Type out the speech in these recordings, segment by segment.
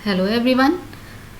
Hello everyone,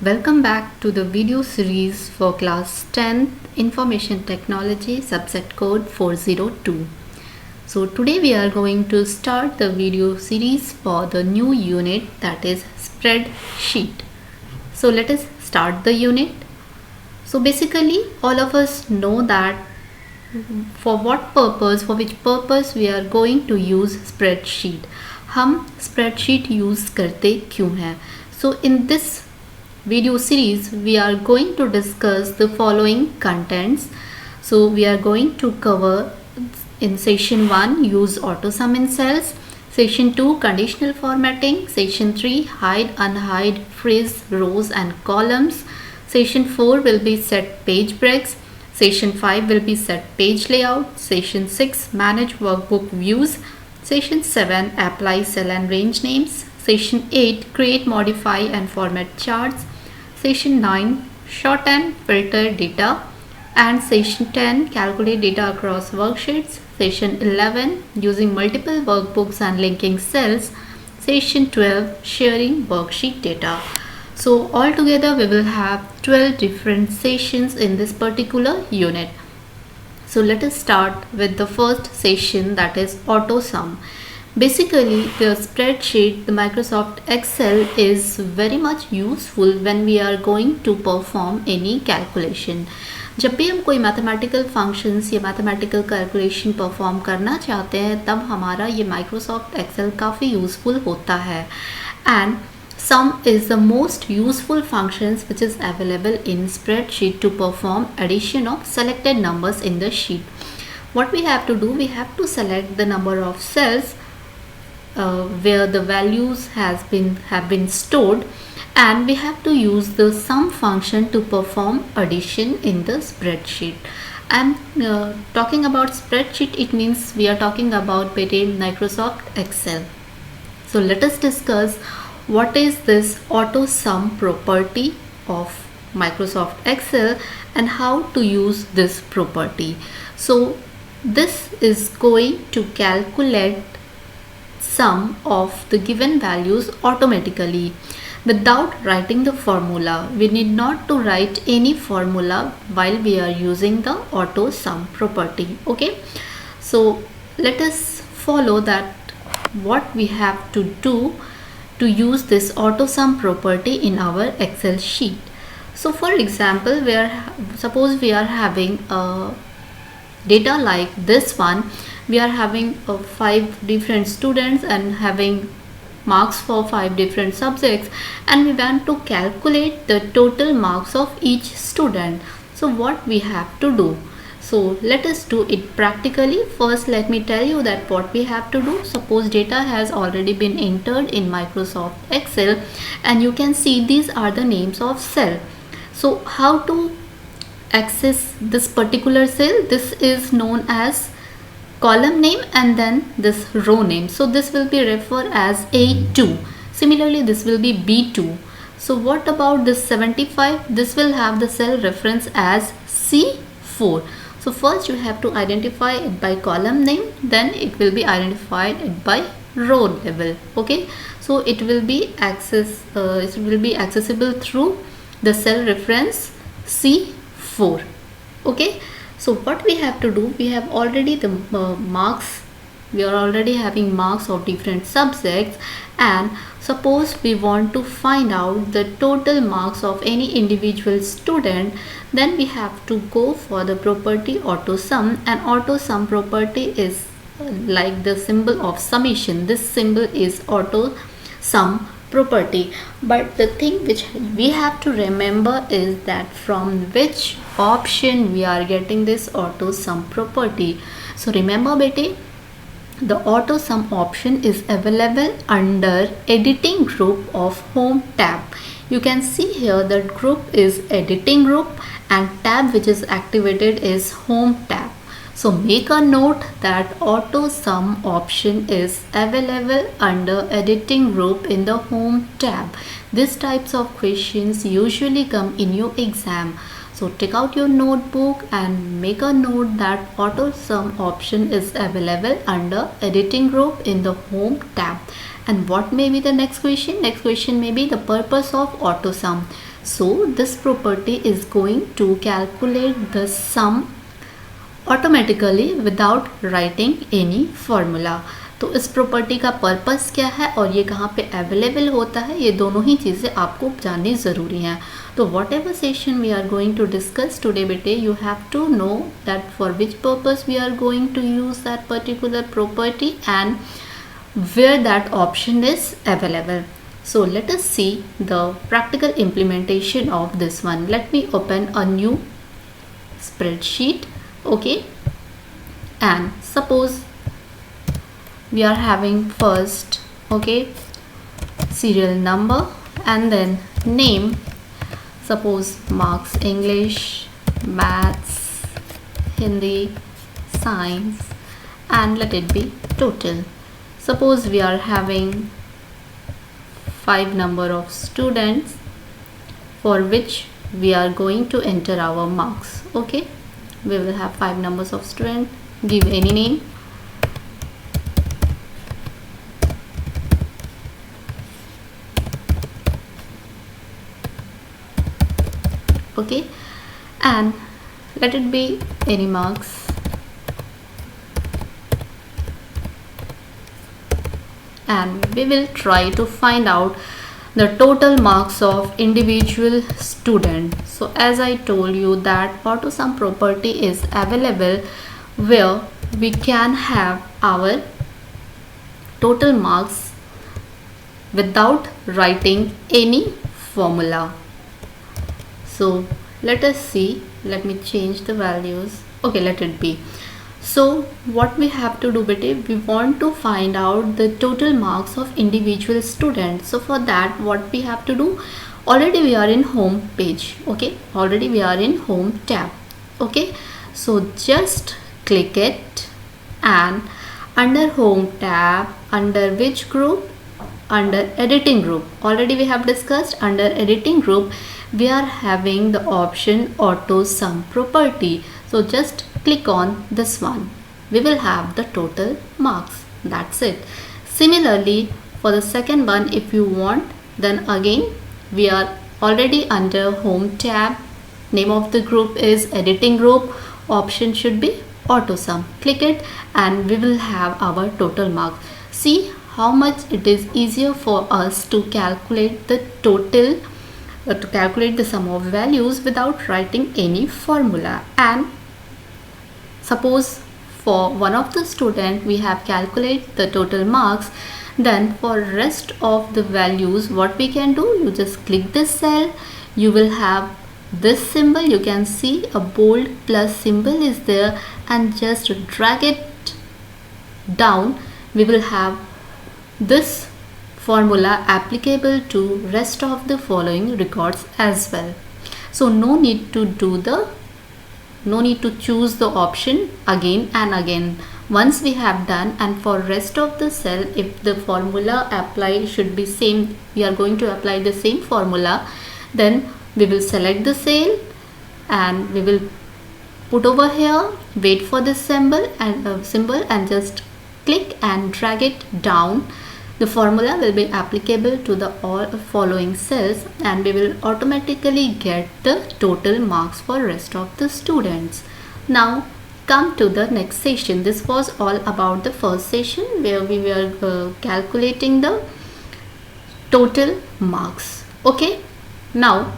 welcome back to the video series for class 10th Information Technology subject code 402. So today we are going to start the video series for the new unit, that is spreadsheet. So let us start the unit. So basically all of us know that for which purpose we are going to use spreadsheet. हम spreadsheet use करते क्यों हैं? So in this video series we are going to discuss the following contents. So we are going to cover in session 1 use auto sum in cells, session 2 conditional formatting, session 3 hide unhide phrase rows and columns, session 4 will be set page breaks, session 5 will be set page layout, session 6 manage workbook views, session 7 apply cell and range names, session 8 create, modify and format charts, session 9 shorten, filter data, and session 10 calculate data across worksheets, session 11 using multiple workbooks and linking cells, session 12 sharing worksheet data. So altogether we will have 12 different sessions in this particular unit. So let us start with the first session, that is auto sum. Basically the spreadsheet, the Microsoft Excel is very much useful when we are going to perform any calculation. जब भी हम कोई mathematical functions या mathematical calculation perform करना चाहते हैं तब हमारा ये माइक्रोसॉफ्ट एक्सेल काफ़ी यूज़फुल होता है. And sum is the most useful functions which is available in spreadsheet to perform addition of selected numbers in the sheet. What we have to do, we have to select the number of cells where the values have been stored, and we have to use the sum function to perform addition in the spreadsheet. And talking about spreadsheet, it means we are talking about Microsoft Excel. So let us discuss what is this auto sum property of Microsoft Excel and how to use this property. So this is going to calculate sum of the given values automatically without writing the formula. We need not to write any formula while we are using the auto sum property. Okay, so let us follow that what we have to do to use this auto sum property in our Excel sheet. So for example, suppose we are having data like this one. We are having 5 different students and having marks for 5 different subjects, and we want to calculate the total marks of each student. So what we have to do? So let us do it practically. First let me tell you that what we have to do. Suppose data has already been entered in Microsoft Excel and you can see these are the names of cell. So how to access this particular cell? This is known as column name and then this row name. So this will be referred as A2. Similarly this will be B2. So what about this 75? This will have the cell reference as C4. So first you have to identify it by column name, then it will be identified by row level. Okay, so it will be accessible through the cell reference C4. Okay, so what we have to do, we have already the marks. We are already having marks of different subjects, and suppose we want to find out the total marks of any individual student, then we have to go for the property auto sum, and auto sum property is like the symbol of summation. This symbol is auto sum property, but the thing which we have to remember is that from which option we are getting this auto sum property. So remember bete, the auto sum option is available under editing group of home tab. You can see here that group is editing group and tab which is activated is home tab. So make a note that auto sum option is available under editing group in the home tab. These types of questions usually come in your exam. So take out your notebook and make a note that auto sum option is available under editing group in the home tab. And what may be the next question? Next question may be the purpose of auto sum. So this property is going to calculate the sum automatically without writing any formula. तो इस property का purpose क्या है और ये कहाँ पे available होता है, ये दोनों ही चीज़ें आपको जाननी ज़रूरी हैं. तो whatever session we are going to discuss today बेटे, you have to know that for which purpose we are going to use that particular property and where that option is available. So let us see the practical implementation of this one. Let me open a new spreadsheet. Okay, and suppose we are having first, okay, serial number and then name. Suppose marks English, maths, Hindi, science, and let it be total. Suppose we are having 5 number of students for which we are going to enter our marks. Okay, we will have 5 numbers of students. Give any name. Okay, and let it be any marks. And we will try to find out the total marks of individual student. So as I told you that auto sum property is available where we can have our total marks without writing any formula. So let us see, let me change the values. Okay, let it be. So what we have to do, beta, we want to find out the total marks of individual students. So for that, what we have to do, already we are in home page. Okay, already we are in home tab. Okay, so just click it, and under home tab, under which group? Under editing group. Already we have discussed under editing group we are having the option auto sum property. So just click on this one. We will have the total marks. That's it. Similarly, for the second one, if you want, then again we are already under home tab. Name of the group is editing group. Option should be auto sum. Click it and we will have our total marks. See how much it is easier for us to calculate the total, to calculate the sum of values without writing any formula. And suppose for one of the student we have calculate the total marks, then for rest of the values what we can do, you just click this cell, you will have this symbol, you can see a bold plus symbol is there, and just drag it down, we will have this formula applicable to rest of the following records as well. So no need to choose the option again and again. Once we have done, and for rest of the cell, if the formula apply should be same, we are going to apply the same formula, then we will select the cell and we will put over here, wait for this symbol and just click and drag it down. The formula will be applicable to the all following cells and we will automatically get the total marks for rest of the students. Now come to the next session. This was all about the first session where we were calculating the total marks. Okay, now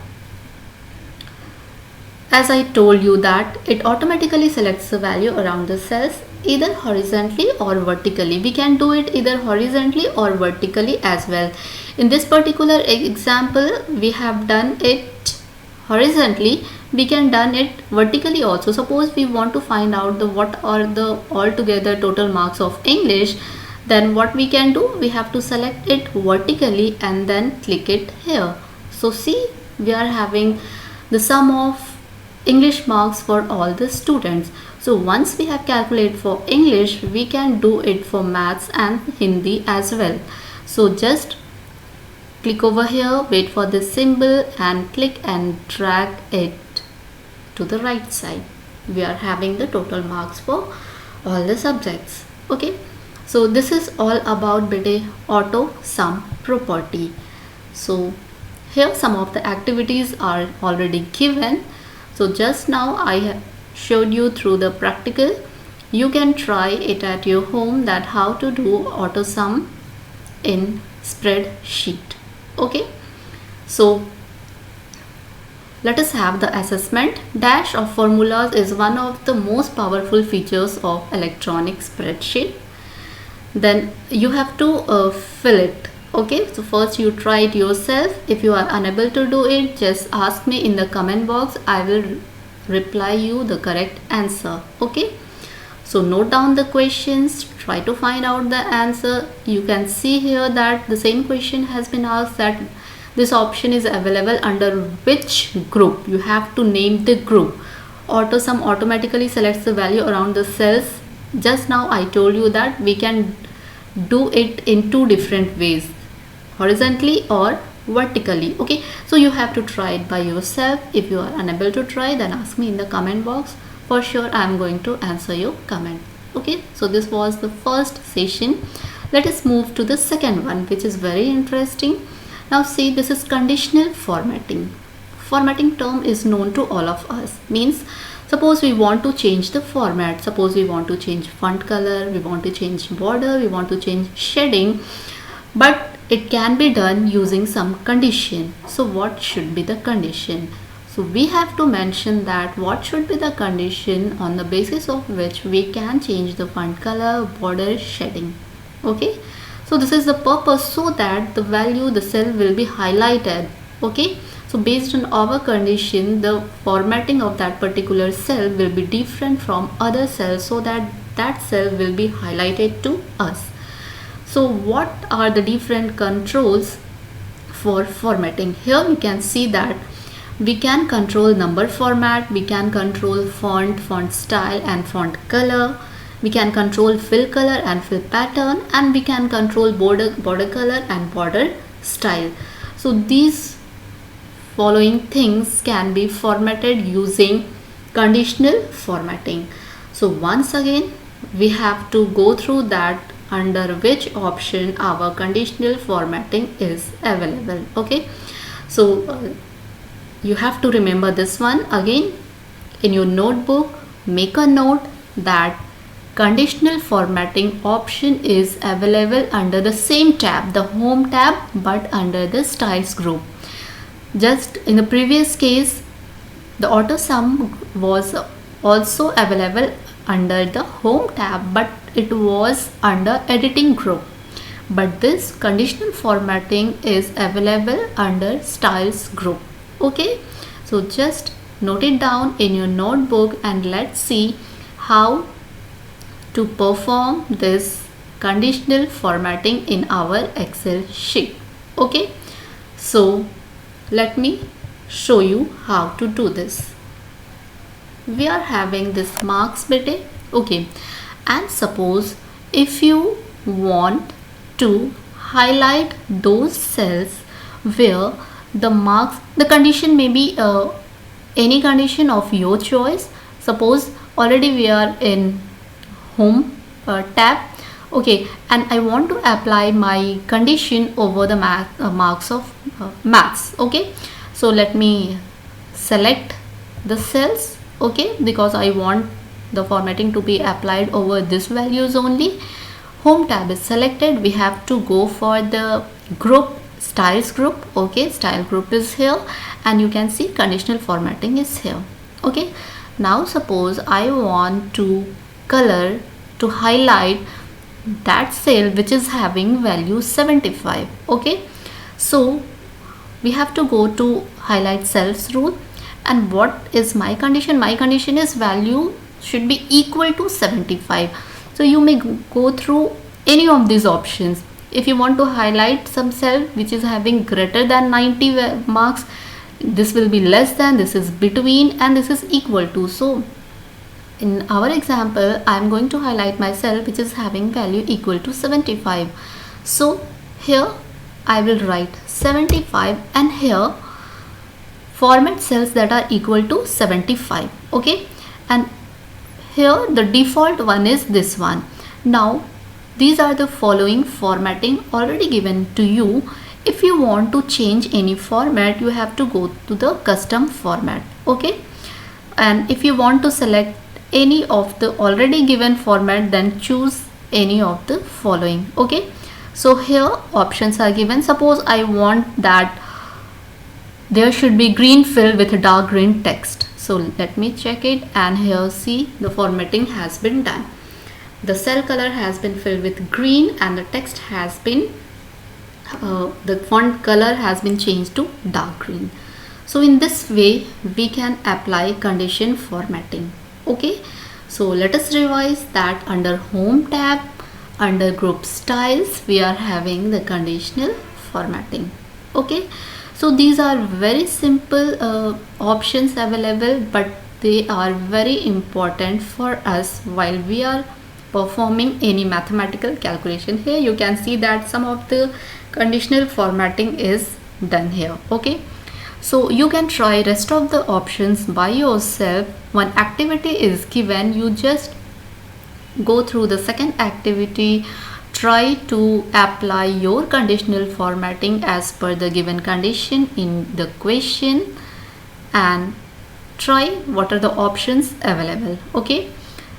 as I told you that it automatically selects the value around the cells either horizontally or vertically. We can do it either horizontally or vertically as well. In this particular example we have done it horizontally, we can done it vertically also. Suppose we want to find out the what are the altogether total marks of English, then what we can do, we have to select it vertically and then click it here. So see, we are having the sum of English marks for all the students. So once we have calculated for English, we can do it for maths and Hindi as well. So just click over here, wait for this symbol and click and drag it to the right side. We are having the total marks for all the subjects. Okay, So this is all about beta auto sum property. So here some of the activities are already given. So just now I have showed you through the practical. You can try it at your home that how to do auto sum in spreadsheet. Okay, so let us have the assessment. Dash of formulas is one of the most powerful features of electronic spreadsheet. Then you have to fill it. Okay, so first you try it yourself. If you are unable to do it, just ask me in the comment box. I will reply you the correct answer. Okay, so note down the questions, try to find out the answer. You can see here that the same question has been asked, that this option is available under which group. You have to name the group. Auto sum automatically selects the value around the cells. Just now I told you that we can do it in two different ways, horizontally or vertically. Okay, so you have to try it by yourself. If you are unable to try, then ask me in the comment box. For sure I am going to answer your comment. Okay, so this was the first session. Let us move to the second one, which is very interesting. Now see, this is conditional formatting. Formatting term is known to all of us. Means suppose we want to change the format, suppose we want to change font color, we want to change border, we want to change shading, but it can be done using some condition. So what should be the condition? So we have to mention that what should be the condition on the basis of which we can change the font color, border, shading. Okay, so this is the purpose, so that the value, the cell will be highlighted. Okay, so based on our condition, the formatting of that particular cell will be different from other cells, so that that cell will be highlighted to us. So what are the different controls for formatting? Here we can see that we can control number format, we can control font style and font color, we can control fill color and fill pattern, and we can control border color and border style. So these following things can be formatted using conditional formatting. So once again we have to go through that under which option our conditional formatting is available. Okay, so you have to remember this one. Again, in your notebook, make a note that conditional formatting option is available under the same tab, the home tab, but under the styles group. Just in the previous case, the auto sum was also available under the home tab, but it was under editing group. But this conditional formatting is available under styles group. Okay, so just note it down in your notebook and let's see how to perform this conditional formatting in our Excel sheet. Okay, so let me show you how to do this. We are having this marks beta. Okay, and suppose if you want to highlight those cells where the marks, the condition may be any condition of your choice. Suppose already we are in home tab. Okay, and I want to apply my condition over the marks of maths. Okay, so let me select the cells. Okay, because I want the formatting to be applied over this values only. Home tab is selected. We have to go for the group, styles group. Okay, style group is here, and you can see conditional formatting is here. Okay, now suppose I want to color, to highlight that cell which is having value 75. Okay, so we have to go to highlight cells rule, and what is my condition? My condition is value should be equal to 75. So you may go through any of these options. If you want to highlight some cell which is having greater than 90 marks, this will be less than, this is between, and this is equal to. So in our example, I am going to highlight my cell which is having value equal to 75. So here I will write 75, and here format cells that are equal to 75. Okay, and here the default one is this one. Now these are the following formatting already given to you. If you want to change any format, you have to go to the custom format. Okay, and if you want to select any of the already given format, then choose any of the following. Okay, so here options are given. Suppose I want that there should be green fill with dark green text. So let me check it, and here see the formatting has been done. The cell color has been filled with green and the text has been the font color has been changed to dark green. So in this way we can apply condition formatting. Okay, so let us revise that. Under home tab, under group styles, we are having the conditional formatting. Okay, so these are very simple options available, but they are very important for us while we are performing any mathematical calculation. Here you can see that some of the conditional formatting is done here. Okay, so you can try rest of the options by yourself. One activity is given, you just go through the second activity, try to apply your conditional formatting as per the given condition in the question and try what are the options available. Okay,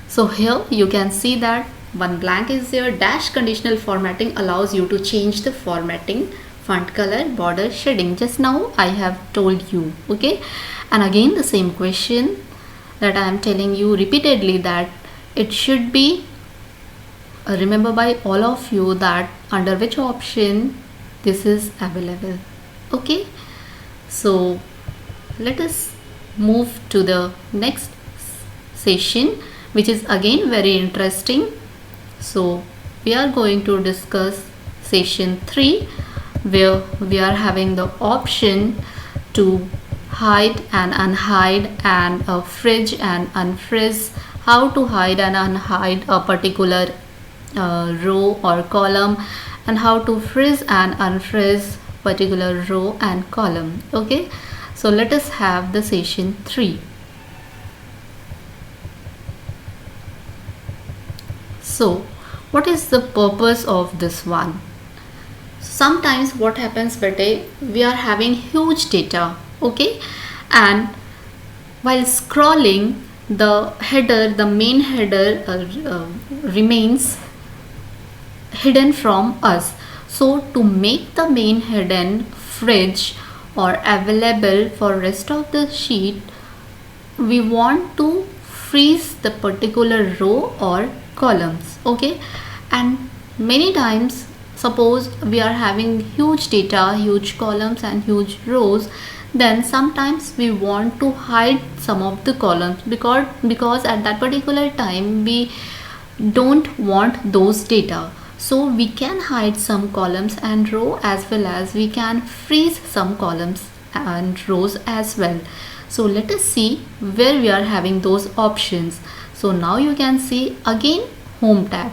so here you can see that one blank is there. Dash conditional formatting allows you to change the formatting, font color, border, shading. Just now I have told you. Okay, and again the same question that I am telling you repeatedly, that it should be remember by all of you that under which option this is available. Okay, so let us move to the next session, which is again very interesting. So we are going to discuss session 3, where we are having the option to hide and unhide and fridge and unfrizz, how to hide and unhide a particular row or column, and how to frizz and unfrizz particular row and column. Okay, so let us have the session 3. So what is the purpose of this one? Sometimes what happens, bete, we are having huge data. Okay, and while scrolling, the header, the main header remains hidden from us. So to make the main hidden fridge or available for rest of the sheet, we want to freeze the particular row or columns. Okay, and many times suppose we are having huge data, huge columns and huge rows, then sometimes we want to hide some of the columns because at that particular time we don't want those data. So we can hide some columns and row, as well as we can freeze some columns and rows as well. So let us see where we are having those options. So now you can see again home tab.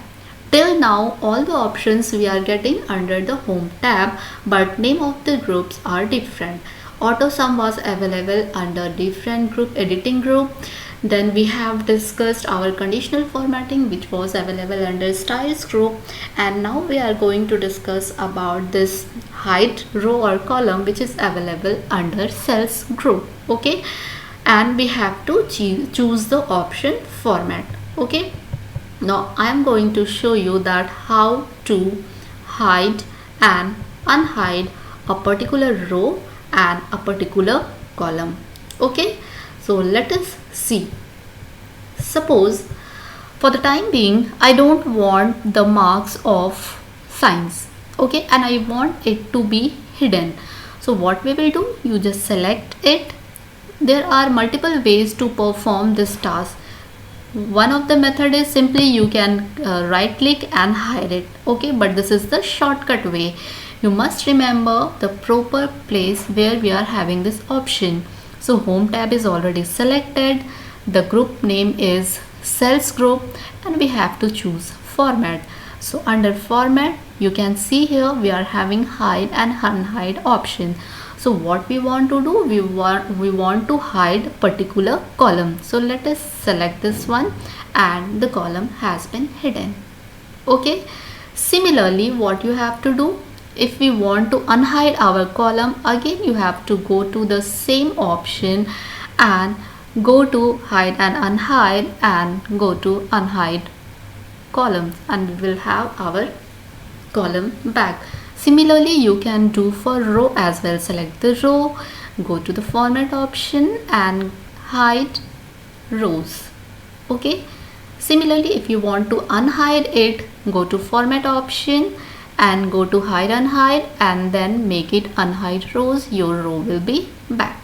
Till now all the options we are getting under the home tab, but name of the groups are different. Auto sum was available under different group, editing group. Then we have discussed our conditional formatting, which was available under styles group, and now we are going to discuss about this hide row or column, which is available under cells group. Okay, and we have to choose the option format. Okay, now I am going to show you that how to hide and unhide a particular row and a particular column. Okay, so let us see. Suppose for the time being I don't want the marks of signs. Okay, and I want it to be hidden. So what we will do, you just select it. There are multiple ways to perform this task. One of the method is simply you can right click and hide it. Okay, but this is the shortcut way. You must remember the proper place where we are having this option. So home tab is already selected, the group name is cells group, and we have to choose format. So under format you can see here we are having hide and unhide option. So what we want to do, we want to hide particular column. So let us select this one, and the column has been hidden. Okay, Similarly, what you have to do, if we want to unhide our column, again you have to go to the same option and go to hide and unhide and go to unhide columns, and we will have our column back. Similarly, you can do for row as well. Select the row, go to the format option and hide rows. Okay. Similarly, if you want to unhide it, go to format option and go to hide unhide and then make it unhide rows. Your row will be back.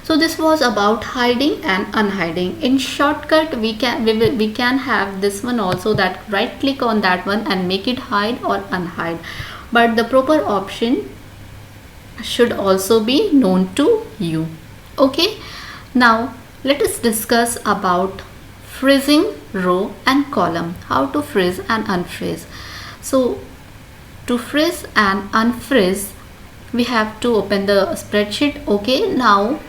So this was about hiding and unhiding. In shortcut, we can have this one also, that right click on that one and make it hide or unhide. But the proper option should also be known to you. Okay. Now let us discuss about freezing row and column. How to freeze and unfreeze. So to freeze and unfreeze, we have to open the spreadsheet. Okay. Now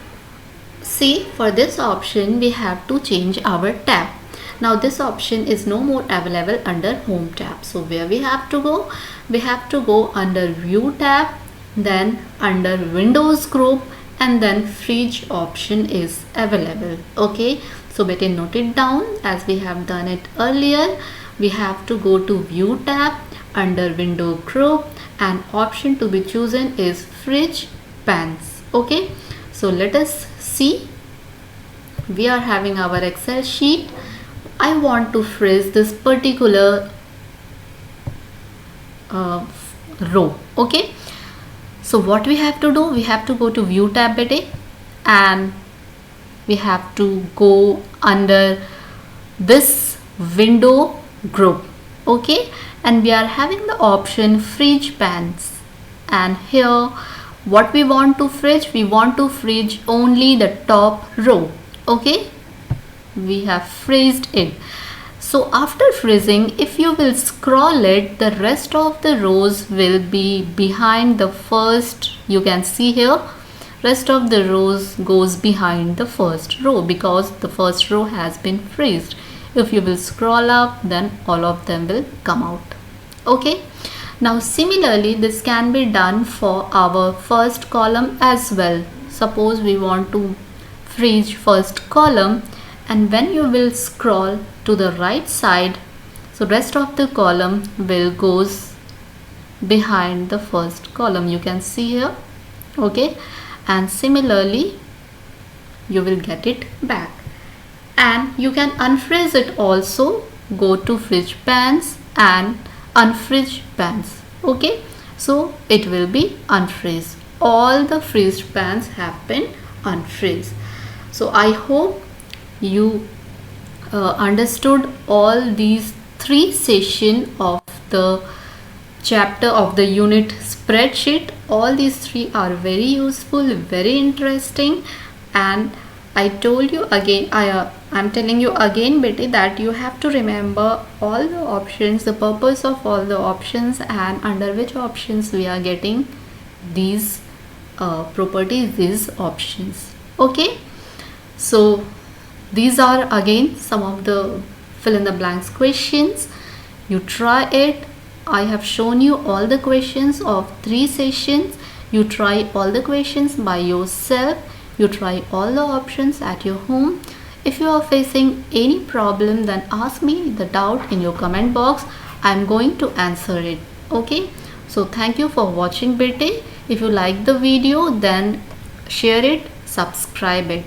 see, for this option we have to change our tab. Now this option is no more available under home tab. So where we have to go? We have to go under view tab, then under Windows group, and then freeze option is available. Okay. So better note it down as we have done it earlier. We have to go to view tab under window group and option to be chosen is freeze pans. Okay. So let us see. We are having our Excel sheet. I want to freeze this particular row. Okay. So what we have to do? We have to go to view tab bete and we have to go under this window group. Okay. And we are having the option freeze pans, and here what we want to freeze? We want to freeze only the top row. Okay. We have freezed it. So after freezing, if you will scroll it, the rest of the rows will be behind the first. You can see here, rest of the rows goes behind the first row because the first row has been freezed. If you will scroll up, then all of them will come out. Okay. Now similarly, this can be done for our first column as well. Suppose we want to freeze first column, and when you will scroll to the right side, so rest of the column will goes behind the first column. You can see here. Okay. And similarly you will get it back, and you can unfreeze it also. Go to freeze pans and unfreeze pans. Okay. So it will be unfreeze. All the freeze pans have been unfreeze. So I hope you understood all these 3 sessions of the chapter of the unit spreadsheet. All these 3 are very useful, very interesting, and I told you again, I'm telling you again bete, that you have to remember all the options, the purpose of all the options, and under which options we are getting these properties, these options. Okay. So these are again some of the fill in the blanks questions. You try it. I have shown you all the questions of 3 sessions. You try all the questions by yourself. You try all the options at your home. If you are facing any problem, then ask me the doubt in your comment box. I am going to answer it. Okay. So thank you for watching bete. If you like the video, then share it, subscribe it.